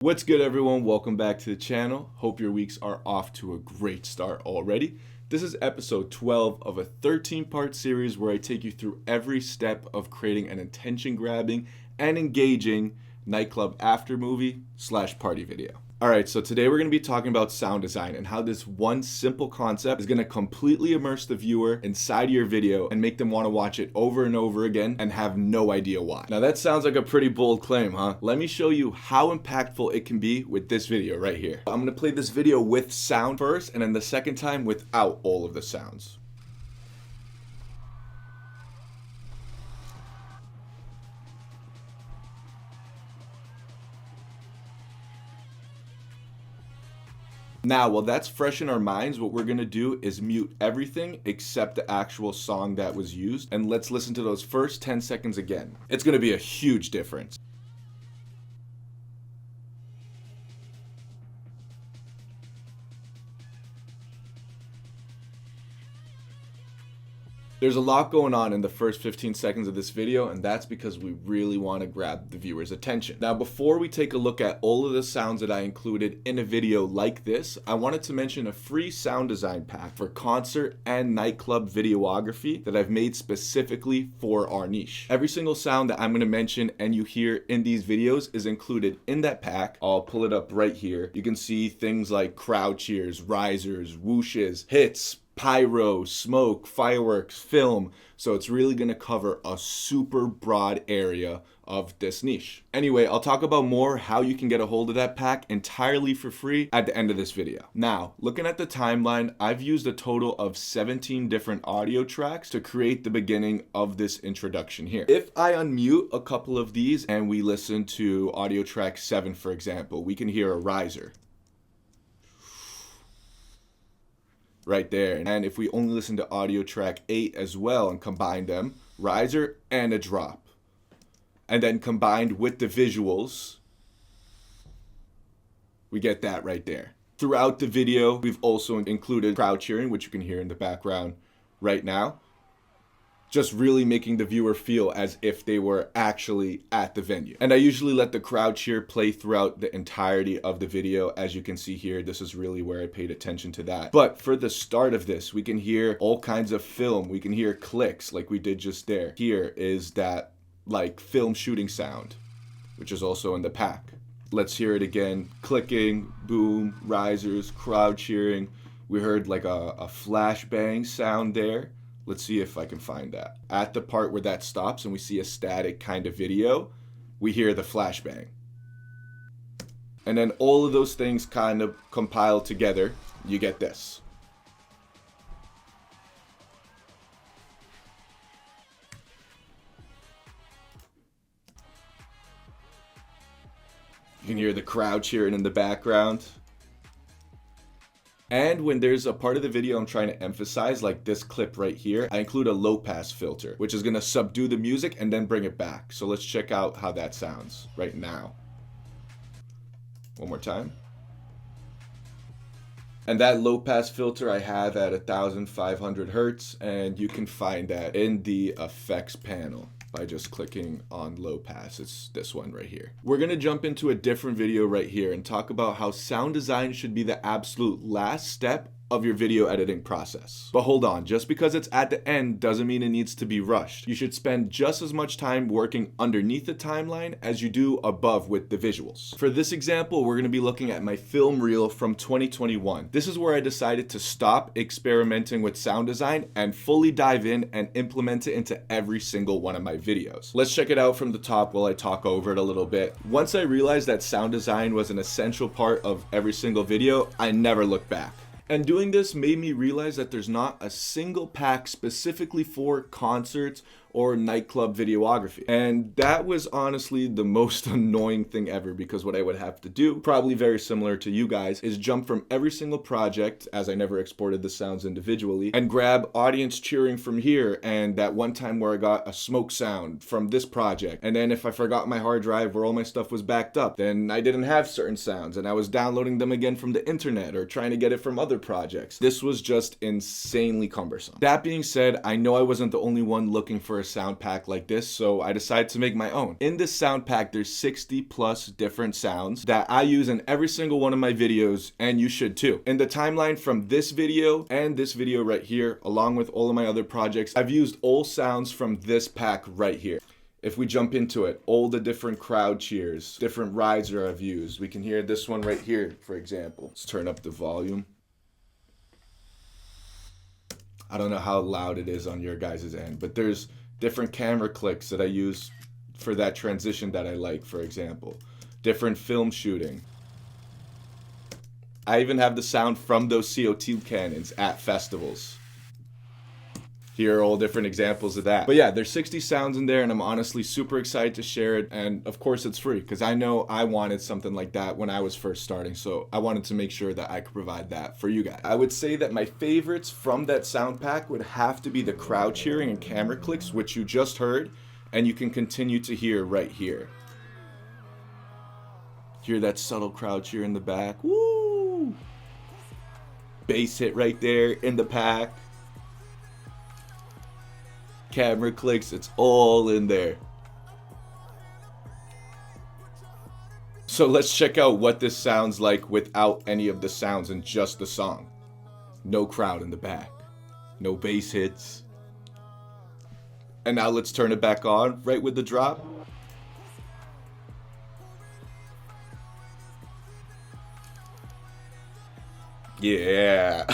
What's good, everyone? Welcome back to the channel. Hope your weeks are off to a great start already. This is episode 12 of a 13-part series where I take you through every step of creating an attention-grabbing and engaging nightclub aftermovie/party video. Alright, so today we're going to be talking about sound design and how this one simple concept is going to completely immerse the viewer inside your video and make them want to watch it over and over again and have no idea why. Now that sounds like a pretty bold claim, huh? Let me show you how impactful it can be with this video right here. I'm going to play this video with sound first and then the second time without all of the sounds. Now, while that's fresh in our minds, what we're gonna do is mute everything except the actual song that was used, and let's listen to those first 10 seconds again. It's gonna be a huge difference. There's a lot going on in the first 15 seconds of this video, and that's because we really want to grab the viewer's attention. Now, before we take a look at all of the sounds that I included in a video like this, I wanted to mention a free sound design pack for concert and nightclub videography that I've made specifically for our niche. Every single sound that I'm going to mention and you hear in these videos is included in that pack. I'll pull it up right here. You can see things like crowd cheers, risers, whooshes, hits, pyro, smoke, fireworks, film. So it's really going to cover a super broad area of this niche. Anyway, I'll talk about more how you can get a hold of that pack entirely for free at the end of this video. Now, looking at the timeline, I've used a total of 17 different audio tracks to create the beginning of this introduction here. If I unmute a couple of these and we listen to audio track 7, for example, we can hear a riser right there. And if we only listen to audio track 8 as well and combine them, riser and a drop, and then combined with the visuals, we get that right there. Throughout the video, we've also included crowd cheering, which you can hear in the background right now, just really making the viewer feel as if they were actually at the venue. And I usually let the crowd cheer play throughout the entirety of the video. As you can see here, this is really where I paid attention to that. But for the start of this, we can hear all kinds of film. We can hear clicks like we did just there. Here is that like film shooting sound, which is also in the pack. Let's hear it again. Clicking, boom, risers, crowd cheering. We heard like a flashbang sound there. Let's see if I can find that. At the part where that stops and we see a static kind of video, we hear the flashbang. And then all of those things kind of compiled together, you get this. You can hear the crowd cheering in the background. And when there's a part of the video I'm trying to emphasize, like this clip right here, I include a Lowpass filter, which is going to subdue the music and then bring it back. So let's check out how that sounds right now. One more time. And that Lowpass filter I have at 1500 Hertz, and you can find that in the effects panel by just clicking on low pass. It's this one right here. We're gonna jump into a different video right here and talk about how sound design should be the absolute last step of your video editing process. But hold on, just because it's at the end doesn't mean it needs to be rushed. You should spend just as much time working underneath the timeline as you do above with the visuals. For this example, we're gonna be looking at my film reel from 2021. This is where I decided to stop experimenting with sound design and fully dive in and implement it into every single one of my videos. Let's check it out from the top while I talk over it a little bit. Once I realized that sound design was an essential part of every single video, I never looked back. And doing this made me realize that there's not a single pack specifically for concerts or nightclub videography. And that was honestly the most annoying thing ever, because what I would have to do, probably very similar to you guys, is jump from every single project, as I never exported the sounds individually, and grab audience cheering from here, and that one time where I got a smoke sound from this project. And then if I forgot my hard drive where all my stuff was backed up, then I didn't have certain sounds and I was downloading them again from the internet or trying to get it from other projects. This was just insanely cumbersome. That being said, I know I wasn't the only one looking for for a sound pack like this, so I decided to make my own. In this sound pack, there's 60 plus different sounds that I use in every single one of my videos, and you should too. In the timeline from this video and this video right here, along with all of my other projects, I've used all sounds from this pack right here. If we jump into it, all the different crowd cheers, different riser I've used. We can hear this one right here, for example. Let's turn up the volume. I don't know how loud it is on your guys' end, but there's different camera clicks that I use for that transition that I like, for example. Different film shooting. I even have the sound from those CO2 cannons at festivals. Here are all different examples of that. But yeah, there's 60 sounds in there, and I'm honestly super excited to share it. And of course it's free, because I know I wanted something like that when I was first starting. So I wanted to make sure that I could provide that for you guys. I would say that my favorites from that sound pack would have to be the crowd cheering and camera clicks, which you just heard, and you can continue to hear right here. Hear that subtle crowd cheer in the back. Woo! Bass hit right there in the pack. Camera clicks, it's all in there. So let's check out what this sounds like without any of the sounds and just the song. No crowd in the back, no bass hits. And now let's turn it back on right with the drop. Yeah.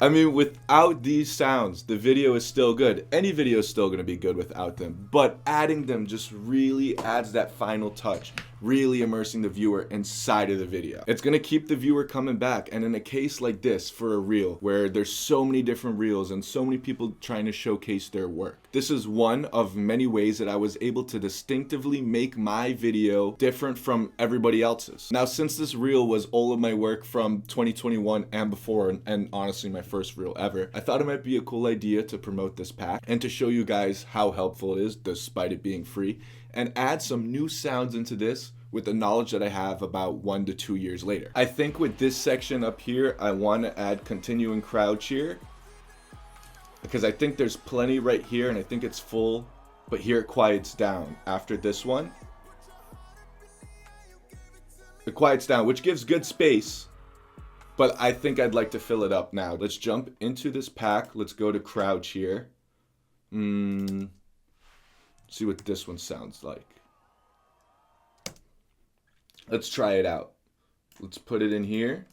I mean, without these sounds, the video is still good. Any video is still going to be good without them. But adding them just really adds that final touch, really immersing the viewer inside of the video. It's going to keep the viewer coming back. And in a case like this, for a reel, where there's so many different reels and so many people trying to showcase their work, this is one of many ways that I was able to distinctively make my video different from everybody else's. Now, since this reel was all of my work from 2021 and before, and honestly my first reel ever, I thought it might be a cool idea to promote this pack and to show you guys how helpful it is despite it being free, and add some new sounds into this with the knowledge that I have about 1 to 2 years later. I think with this section up here, I want to add continuing crowd cheer, because I think there's plenty right here and I think it's full, but here it quiets down after this one. It quiets down, which gives good space, but I think I'd like to fill it up now. Let's jump into this pack. Let's go to crowd cheer. See what this one sounds like. Let's try it out. Let's put it in here.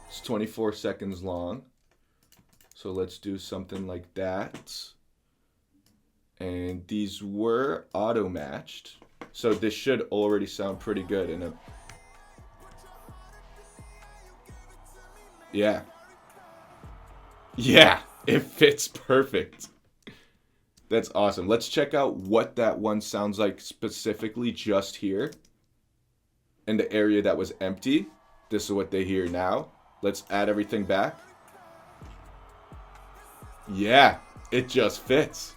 It's 24 seconds long. So let's do something like that. And these were auto matched. So this should already sound pretty good in a... Yeah. Yeah, it fits perfect. That's awesome. Let's check out what that one sounds like specifically just here. In the area that was empty. This is what they hear now. Let's add everything back. Yeah, it just fits.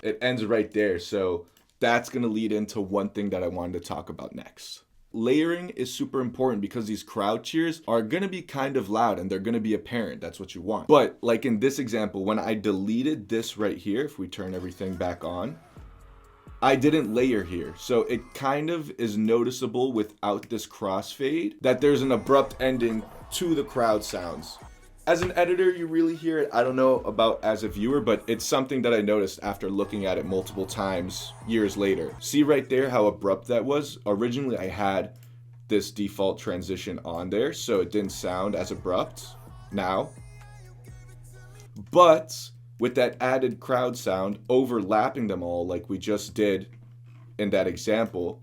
It ends right there. So that's going to lead into one thing that I wanted to talk about next. Layering is super important because these crowd cheers are going to be kind of loud and they're going to be apparent. That's what you want. But like in this example, when I deleted this right here, if we turn everything back on, I didn't layer here. So it kind of is noticeable without this crossfade that there's an abrupt ending to the crowd sounds. As an editor, you really hear it. I don't know about as a viewer, but it's something that I noticed after looking at it multiple times years later. See right there how abrupt that was? Originally, I had this default transition on there, so it didn't sound as abrupt now. But with that added crowd sound overlapping them all like we just did in that example,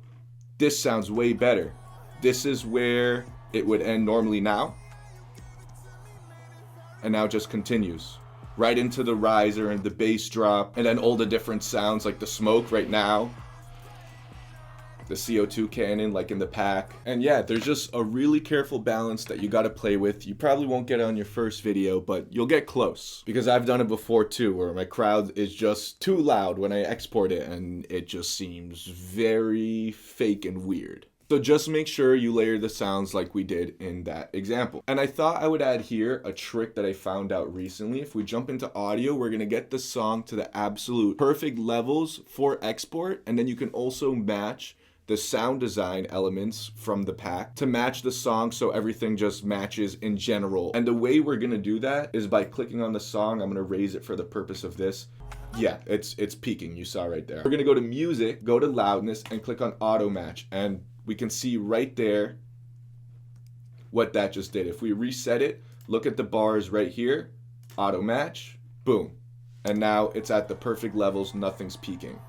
this sounds way better. This is where it would end normally now. And now just continues right into the riser and the bass drop, and then all the different sounds like the smoke right now, the CO2 cannon like in the pack. And yeah, there's just a really careful balance that you got to play with. You probably won't get it on your first video, but you'll get close, because I've done it before too, where my crowd is just too loud when I export it and it just seems very fake and weird. So just make sure you layer the sounds like we did in that example. And I thought I would add here a trick that I found out recently. If we jump into audio, we're gonna get the song to the absolute perfect levels for export, and then you can also match the sound design elements from the pack to match the song so everything just matches in general. And the way we're gonna do that is by clicking on the song. I'm gonna raise it for the purpose of this. Yeah, it's peaking, you saw right there. We're gonna go to music, go to loudness, and click on auto match, and we can see right there what that just did. If we reset it, look at the bars right here, auto match, boom. And now it's at the perfect levels, nothing's peaking.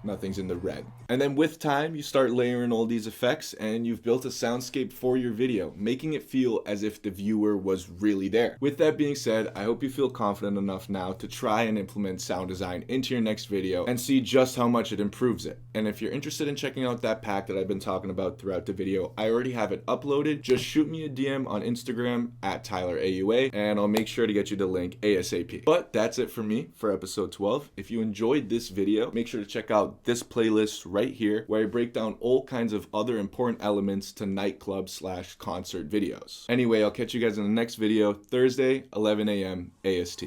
Nothing's in the red. And then with time, you start layering all these effects and you've built a soundscape for your video, making it feel as if the viewer was really there. With that being said, I hope you feel confident enough now to try and implement sound design into your next video and see just how much it improves it. And if you're interested in checking out that pack that I've been talking about throughout the video, I already have it uploaded. Just shoot me a DM on Instagram at TylerAUA and I'll make sure to get you the link ASAP. But that's it for me for episode 12. If you enjoyed this video, make sure to check out this playlist right here where I break down all kinds of other important elements to nightclub/concert videos. Anyway, I'll catch you guys in the next video, Thursday, 11 a.m. AST.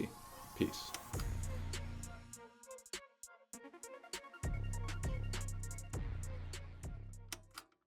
Peace.